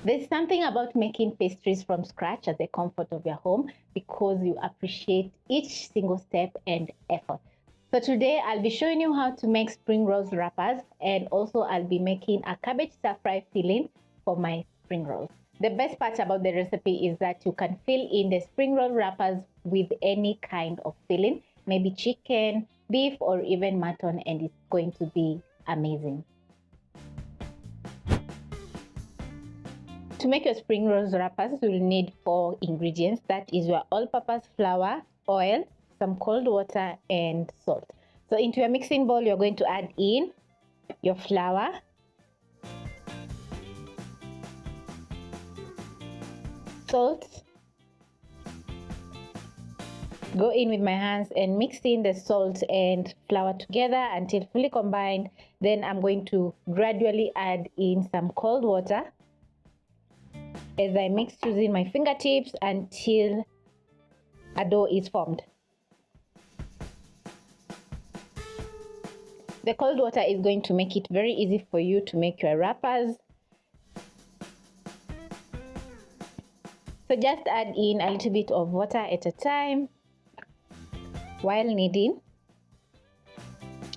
There's something about making pastries from scratch at the comfort of your home because you appreciate each single step and effort. So today I'll be showing you how to make spring rolls wrappers, and also I'll be making a cabbage stir-fry filling for my spring rolls. The best part about the recipe is that you can fill in the spring roll wrappers with any kind of filling, maybe chicken, beef, or even mutton, and it's going to be amazing. To make your spring rolls wrappers, you'll need 4 ingredients. That is your all-purpose flour, oil, some cold water, and salt. So into your mixing bowl, you're going to add in your flour, salt. Go in with my hands and mix in the salt and flour together until fully combined. Then I'm going to gradually add in some cold water as I mix using my fingertips until a dough is formed. The cold water is going to make it very easy for you to make your wrappers. So just add in a little bit of water at a time while kneading.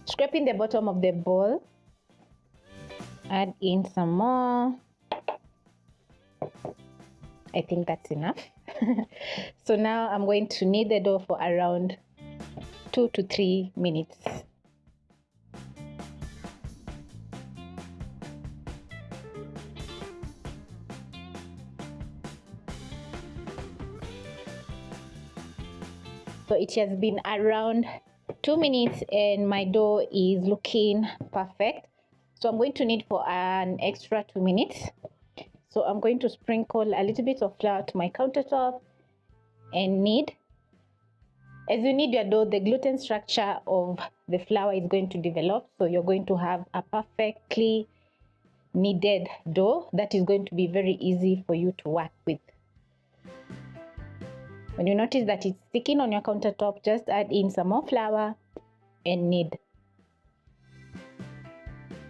Scraping the bottom of the bowl, add in some more. I think that's enough. So now I'm going to knead the dough for around 2 to 3 minutes. So it has been around 2 minutes and my dough is looking perfect. So I'm going to knead for an extra 2 minutes. So I'm going to sprinkle a little bit of flour to my countertop and knead. As you knead your dough, the gluten structure of the flour is going to develop. So you're going to have a perfectly kneaded dough that is going to be very easy for you to work with. When you notice that it's sticking on your countertop, just add in some more flour and knead.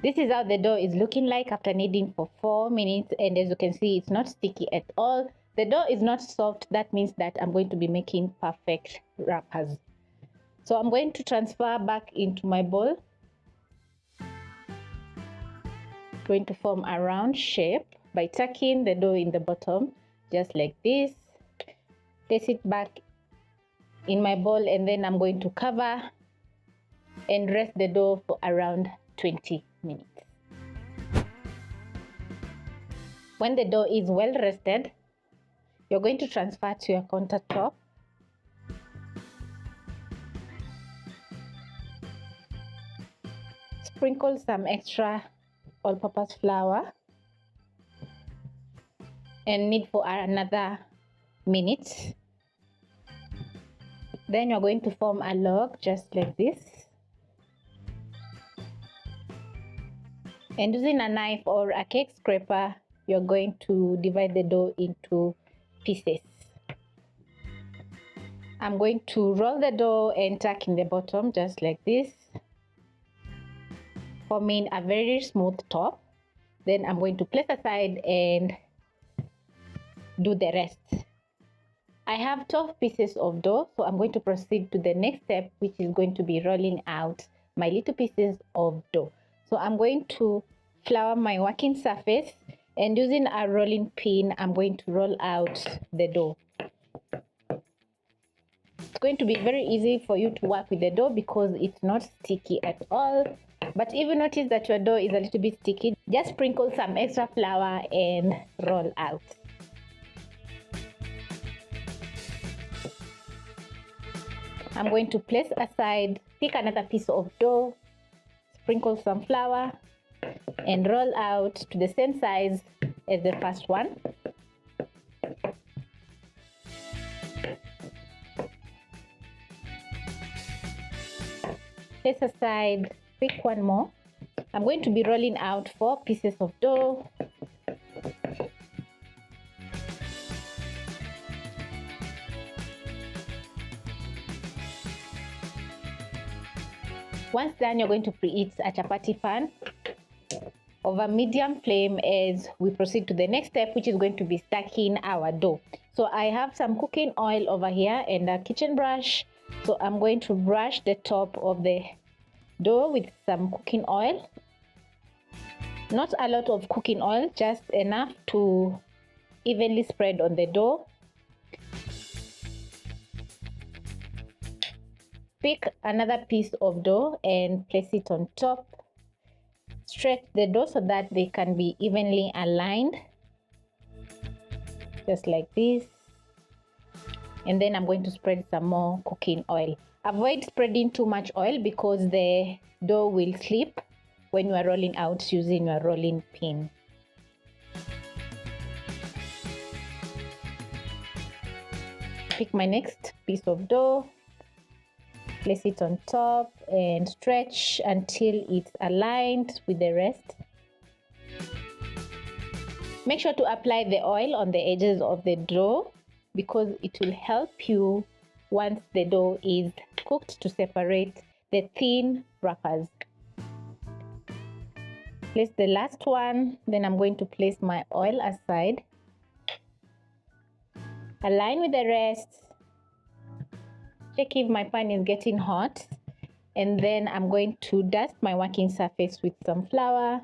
This is how the dough is looking like after kneading for 4 minutes, and as you can see, it's not sticky at all. The dough is not soft. That means that I'm going to be making perfect wrappers. So I'm going to transfer back into my bowl. Going to form a round shape by tucking the dough in the bottom, just like this. Place it back in my bowl, and then I'm going to cover and rest the dough for around 20 minutes. When the dough is well rested, you're going to transfer to your countertop. Sprinkle some extra all-purpose flour and knead for another minute. Then you're going to form a log just like this, and using a knife or a cake scraper, you're going to divide the dough into pieces. I'm going to roll the dough and tuck in the bottom just like this, forming a very smooth top. Then I'm going to place aside and do the rest. I have 12 pieces of dough, so I'm going to proceed to the next step, which is going to be rolling out my little pieces of dough. So I'm going to flour my working surface, and using a rolling pin, I'm going to roll out the dough. It's going to be very easy for you to work with the dough because it's not sticky at all. But if you notice that your dough is a little bit sticky, just sprinkle some extra flour and roll out. I'm going to place aside, pick another piece of dough, sprinkle some flour, and roll out to the same size as the first one. Place aside, pick one more. I'm going to be rolling out 4 pieces of dough. Once done, you're going to preheat a chapati pan over medium flame as we proceed to the next step, which is going to be stacking our dough. So I have some cooking oil over here and a kitchen brush. So I'm going to brush the top of the dough with some cooking oil. Not a lot of cooking oil, just enough to evenly spread on the dough. Pick another piece of dough and place it on top. Stretch the dough so that they can be evenly aligned, just like this. And then I'm going to spread some more cooking oil. Avoid spreading too much oil because the dough will slip when you are rolling out using your rolling pin. Pick my next piece of dough, place it on top and stretch until it's aligned with the rest. Make sure to apply the oil on the edges of the dough because it will help you once the dough is cooked to separate the thin wrappers. Place the last one, then I'm going to place my oil aside. Align with the rest. Check if my pan is getting hot, and then I'm going to dust my working surface with some flour.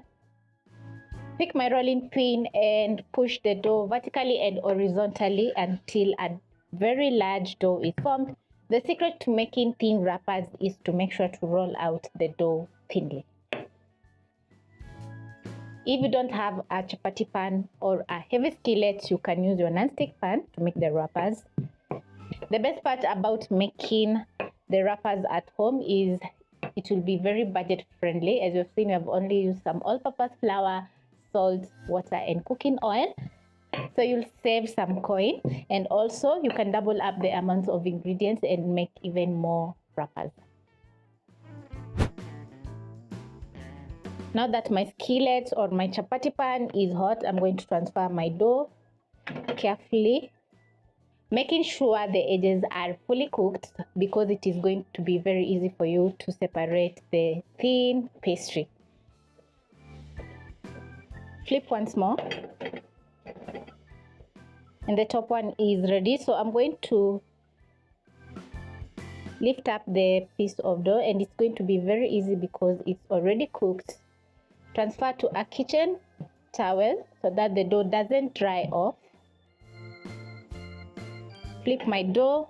Pick my rolling pin and push the dough vertically and horizontally until a very large dough is formed. The secret to making thin wrappers is to make sure to roll out the dough thinly. If you don't have a chapati pan or a heavy skillet, you can use your non-stick pan to make the wrappers. The best part about making the wrappers at home is it will be very budget friendly. As you've seen, we have only used some all-purpose flour, salt, water, and cooking oil. So you'll save some coin, and also you can double up the amounts of ingredients and make even more wrappers. Now that my skillet or my chapati pan is hot, I'm going to transfer my dough carefully, making sure the edges are fully cooked because it is going to be very easy for you to separate the thin pastry. Flip once more. And the top one is ready. So I'm going to lift up the piece of dough, and it's going to be very easy because it's already cooked. Transfer to a kitchen towel so that the dough doesn't dry off. Flip my dough,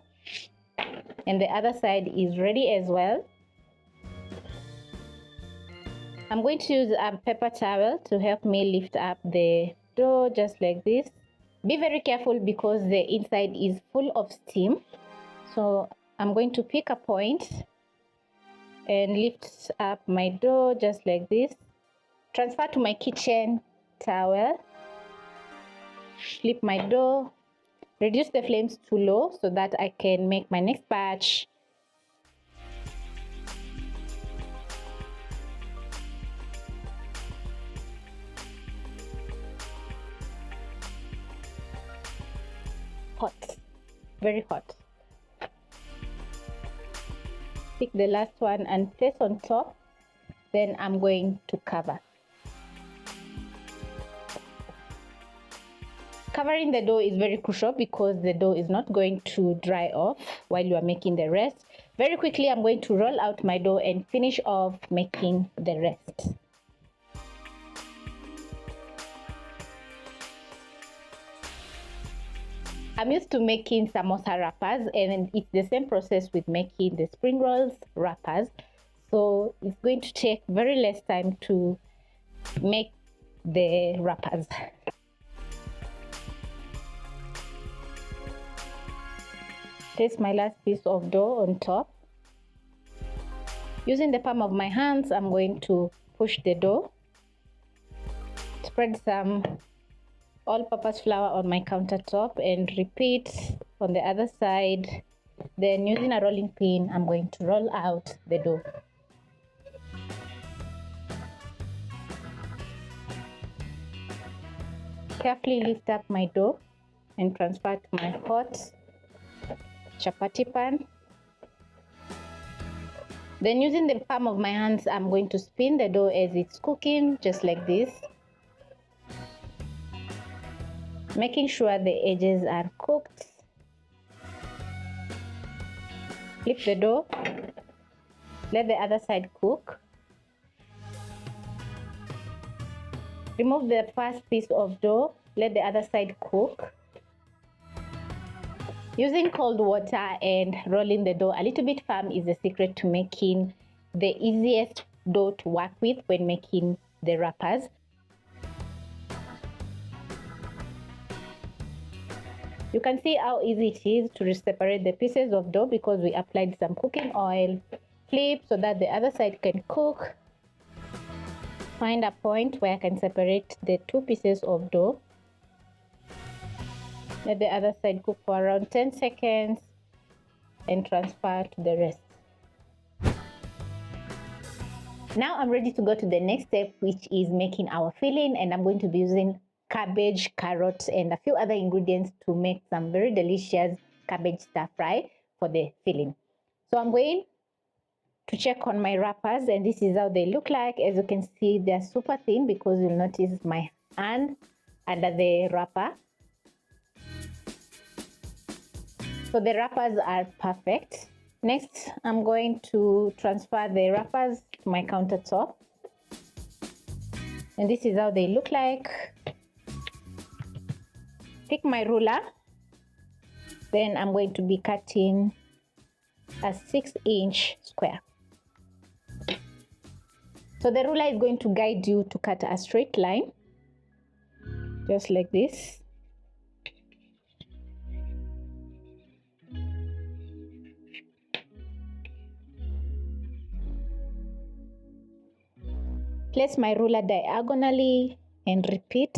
and the other side is ready as well. I'm going to use a paper towel to help me lift up the dough just like this. Be very careful because the inside is full of steam. So I'm going to pick a point and lift up my dough just like this. Transfer to my kitchen towel. Flip my dough. Reduce the flames to low so that I can make my next batch. Hot, very hot. Pick the last one and place on top. Then I'm going to cover. Covering the dough is very crucial because the dough is not going to dry off while you are making the rest. Very quickly, I'm going to roll out my dough and finish off making the rest. I'm used to making samosa wrappers, and it's the same process with making the spring rolls wrappers. So it's going to take very less time to make the wrappers. Place my last piece of dough on top. Using the palm of my hands, I'm going to push the dough. Spread some all-purpose flour on my countertop and repeat on the other side. Then using a rolling pin, I'm going to roll out the dough. Carefully lift up my dough and transfer to my hot chapati pan. Then using the palm of my hands, I'm going to spin the dough as it's cooking, just like this. Making sure the edges are cooked. Flip the dough, let the other side cook. Remove the first piece of dough, let the other side cook. Using cold water and rolling the dough a little bit firm is the secret to making the easiest dough to work with when making the wrappers. You can see how easy it is to separate the pieces of dough because we applied some cooking oil. Flip so that the other side can cook. Find a point where I can separate the two pieces of dough. Let the other side cook for around 10 seconds and transfer to the rest. Now I'm ready to go to the next step, which is making our filling, and I'm going to be using cabbage, carrots, and a few other ingredients to make some very delicious cabbage stir fry for the filling. So I'm going to check on my wrappers, and this is how they look like. As you can see, they're super thin because you'll notice my hand under the wrapper. So the wrappers are perfect. Next, I'm going to transfer the wrappers to my countertop. And this is how they look like. Pick my ruler. Then I'm going to be cutting a 6-inch square. So the ruler is going to guide you to cut a straight line, just like this. Place my ruler diagonally and repeat.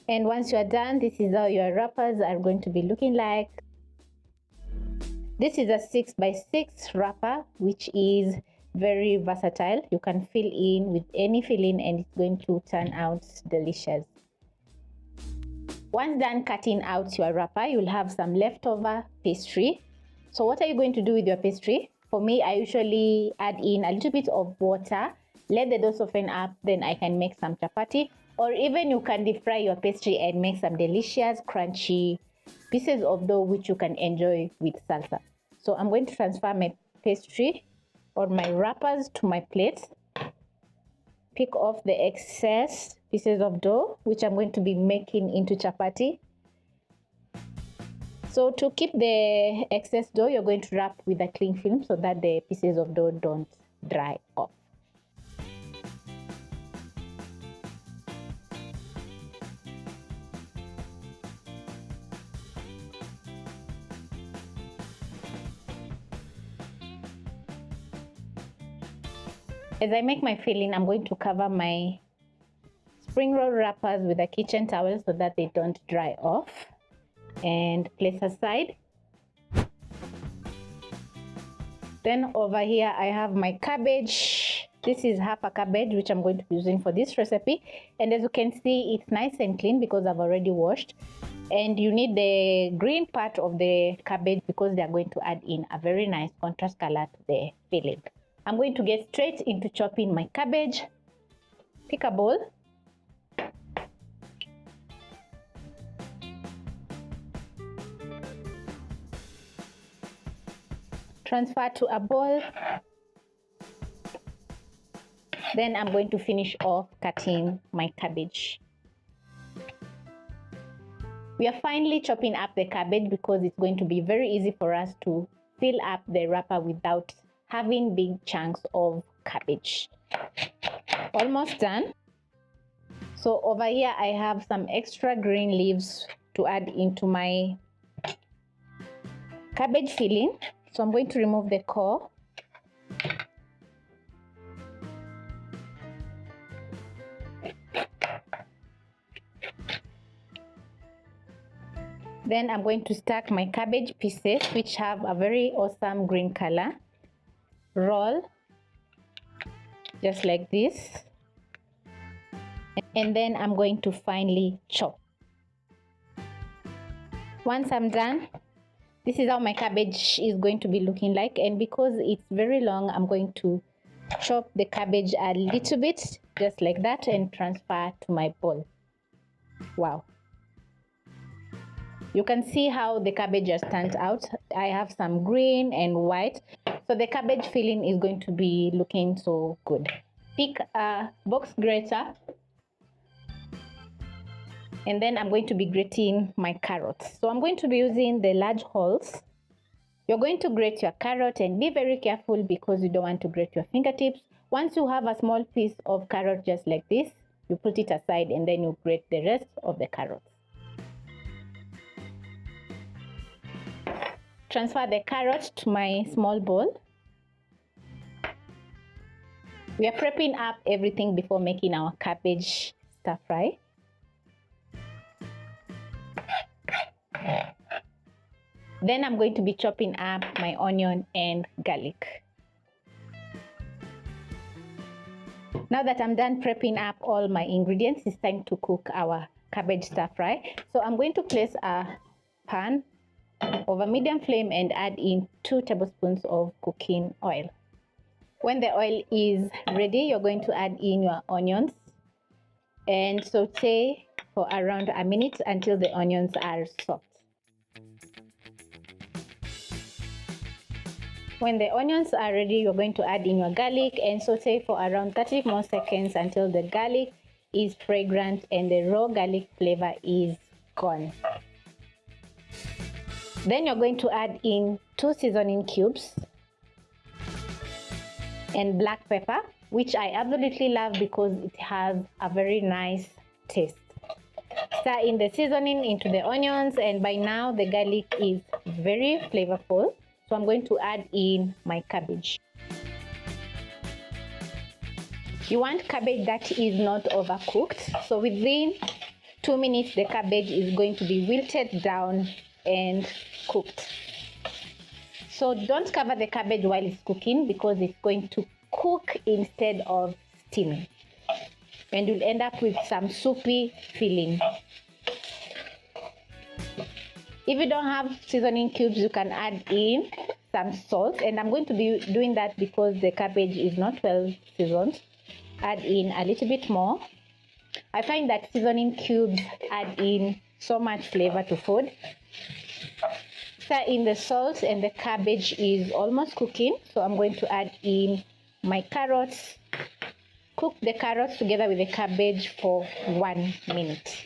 And once you are done, this is how your wrappers are going to be looking like. This is a 6x6 wrapper, which is very versatile. You can fill in with any filling and it's going to turn out delicious. Once done cutting out your wrapper, you'll have some leftover pastry. So what are you going to do with your pastry? For me, I usually add in a little bit of water, let the dough soften up, then I can make some chapati, or even you can deep fry your pastry and make some delicious crunchy pieces of dough which you can enjoy with salsa. So I'm going to transfer my pastry or my wrappers to my plate. Pick off the excess pieces of dough which I'm going to be making into chapati. So to keep the excess dough, you're going to wrap with a cling film so that the pieces of dough don't dry off. As I make my filling, I'm going to cover my spring roll wrappers with a kitchen towel so that they don't dry off, and place aside. Then over here I have my cabbage. This is half a cabbage which I'm going to be using for this recipe, and as you can see, it's nice and clean because I've already washed. And you need the green part of the cabbage because they are going to add in a very nice contrast color to the filling. I'm going to get straight into chopping my cabbage. Pick a bowl. Transfer to a bowl. Then I'm going to finish off cutting my cabbage. We are finely chopping up the cabbage because it's going to be very easy for us to fill up the wrapper without having big chunks of cabbage. Almost done. So over here I have some extra green leaves to add into my cabbage filling. So I'm going to remove the core. Then I'm going to stack my cabbage pieces which have a very awesome green color. Roll. just like this. And then I'm going to finely chop. Once I'm done, this is how my cabbage is going to be looking like. And because it's very long, I'm going to chop the cabbage a little bit, just like that, and transfer to my bowl. Wow. You can see how the cabbage has turned out. I have some green and white. So the cabbage filling is going to be looking so good. Pick a box grater. And then I'm going to be grating my carrots. So I'm going to be using the large holes. You're going to grate your carrot and be very careful because you don't want to grate your fingertips. Once you have a small piece of carrot just like this, you put it aside and then you grate the rest of the carrots. Transfer the carrot to my small bowl. We are prepping up everything before making our cabbage stir fry. Then I'm going to be chopping up my onion and garlic. Now that I'm done prepping up all my ingredients, it's time to cook our cabbage stir fry. So I'm going to place a pan over medium flame and add in 2 tablespoons of cooking oil. When the oil is ready, you're going to add in your onions and saute for around a minute until the onions are soft. When the onions are ready, you're going to add in your garlic and saute for around 30 more seconds until the garlic is fragrant and the raw garlic flavor is gone. Then you're going to add in 2 seasoning cubes and black pepper, which I absolutely love because it has a very nice taste. Stir in the seasoning into the onions, and by now the garlic is very flavorful. So I'm going to add in my cabbage. You want cabbage that is not overcooked. So within 2 minutes, the cabbage is going to be wilted down and cooked. So don't cover the cabbage while it's cooking because it's going to cook instead of steaming. And you'll end up with some soupy filling. If you don't have seasoning cubes, you can add in some salt. And I'm going to be doing that because the cabbage is not well seasoned. Add in a little bit more. I find that seasoning cubes add in so much flavor to food. Stir in the salt and the cabbage is almost cooking. So I'm going to add in my carrots. Cook the carrots together with the cabbage for 1 minute.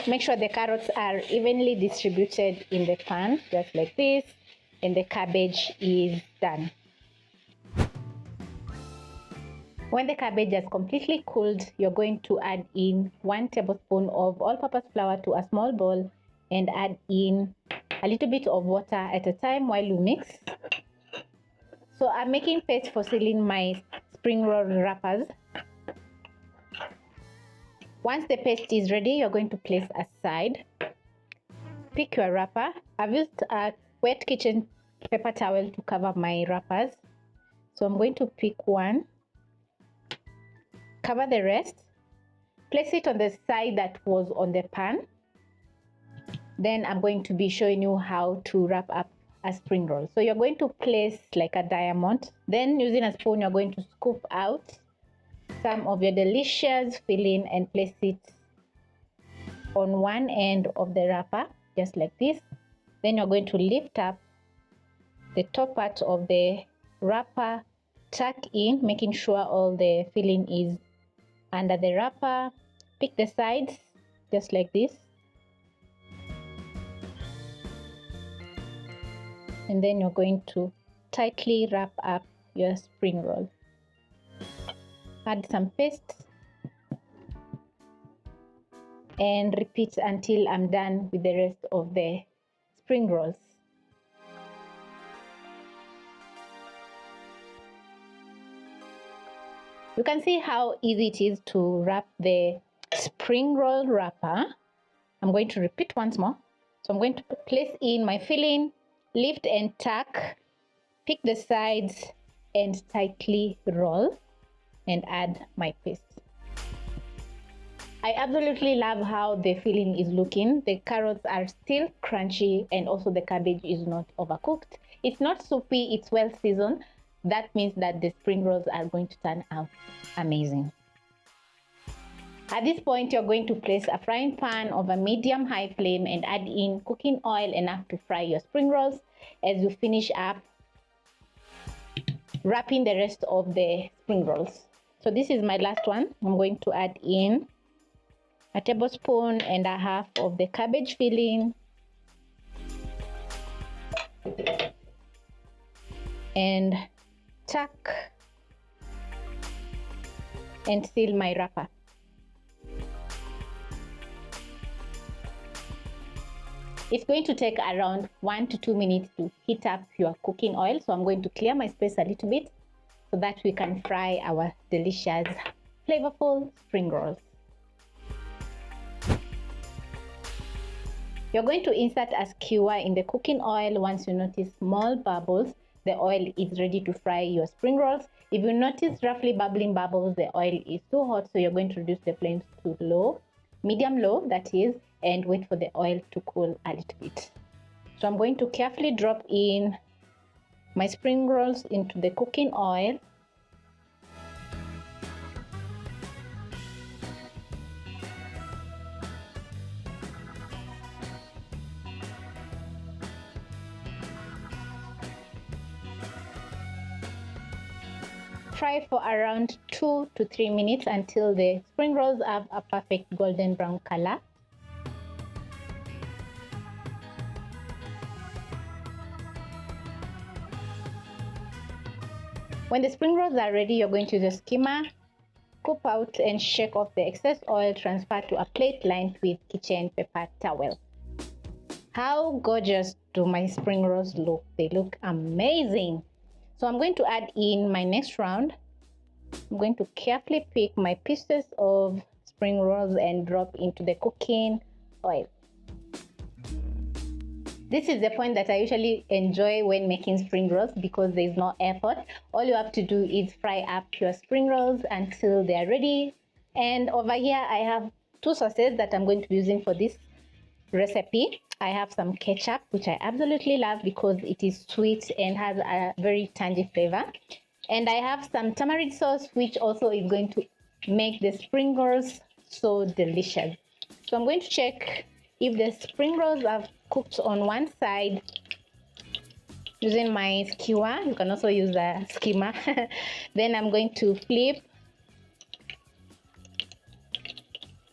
Make sure the carrots are evenly distributed in the pan, just like this, and the cabbage is done. When the cabbage has completely cooled, you're going to add in 1 tablespoon of all-purpose flour to a small bowl and add in a little bit of water at a time while you mix. So I'm making paste for sealing my spring roll wrappers. Once the paste is ready, you're going to place aside. Pick your wrapper. I've used a wet kitchen paper towel to cover my wrappers. So I'm going to pick one, cover the rest, place it on the side that was on the pan. Then I'm going to be showing you how to wrap up a spring roll. So you're going to place like a diamond. Then using a spoon, you're going to scoop out some of your delicious filling and place it on one end of the wrapper, just like this. Then you're going to lift up the top part of the wrapper, tuck in, making sure all the filling is under the wrapper. Pick the sides, just like this. And then you're going to tightly wrap up your spring roll. Add some paste and repeat until I'm done with the rest of the spring rolls. You can see how easy it is to wrap the spring roll wrapper. I'm going to repeat once more. So I'm going to place in my filling, lift and tuck, pick the sides, and tightly roll and add my paste. I absolutely love how the filling is looking. The carrots are still crunchy and also the cabbage is not overcooked. It's not soupy, it's well seasoned. That means that the spring rolls are going to turn out amazing. At this point, you're going to place a frying pan over medium-high flame and add in cooking oil enough to fry your spring rolls. As you finish up wrapping the rest of the spring rolls. So this is my last one. I'm going to add in a tablespoon and a half of the cabbage filling and tuck and seal my wrapper. It's going to take around 1 to 2 minutes to heat up your cooking oil. So I'm going to clear my space a little bit so that we can fry our delicious, flavorful spring rolls. You're going to insert a skewer in the cooking oil. Once you notice small bubbles, the oil is ready to fry your spring rolls. If you notice roughly bubbling bubbles, the oil is too hot, so you're going to reduce the flames to low, medium low that is, and wait for the oil to cool a little bit. So I'm going to carefully drop in my spring rolls into the cooking oil. Fry for around 2 to 3 minutes until the spring rolls have a perfect golden brown color. When the spring rolls are ready, you're going to use a skimmer, scoop out and shake off the excess oil, transfer to a plate lined with kitchen paper towel. How gorgeous do my spring rolls look? They look amazing. So I'm going to add in my next round. I'm going to carefully pick my pieces of spring rolls and drop into the cooking oil. This is the point that I usually enjoy when making spring rolls because there is no effort. All you have to do is fry up your spring rolls until they are ready. And over here I have 2 sauces that I'm going to be using for this recipe. I have some ketchup, which I absolutely love because it is sweet and has a very tangy flavor. And I have some tamarind sauce, which also is going to make the spring rolls so delicious. So I'm going to check if the spring rolls have cooked on one side using my skewer. You can also use a skimmer. Then I'm going to flip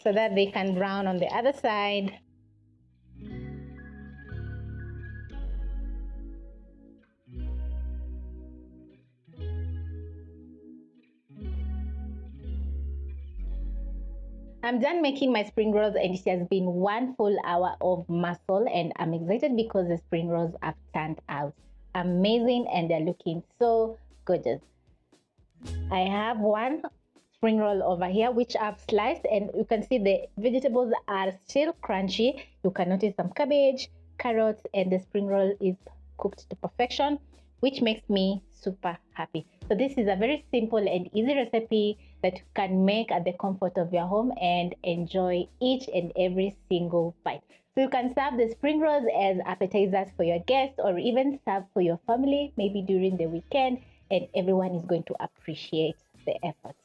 so that they can brown on the other side. I'm done making my spring rolls and it has been 1 full hour of muscle, and I'm excited because the spring rolls have turned out amazing and they're looking so gorgeous. I have 1 spring roll over here which I've sliced, and you can see the vegetables are still crunchy. You can notice some cabbage, carrots, and the spring roll is cooked to perfection, which makes me super happy. So this is a very simple and easy recipe that you can make at the comfort of your home and enjoy each and every single bite. So you can serve the spring rolls as appetizers for your guests, or even serve for your family, maybe during the weekend, and everyone is going to appreciate the effort.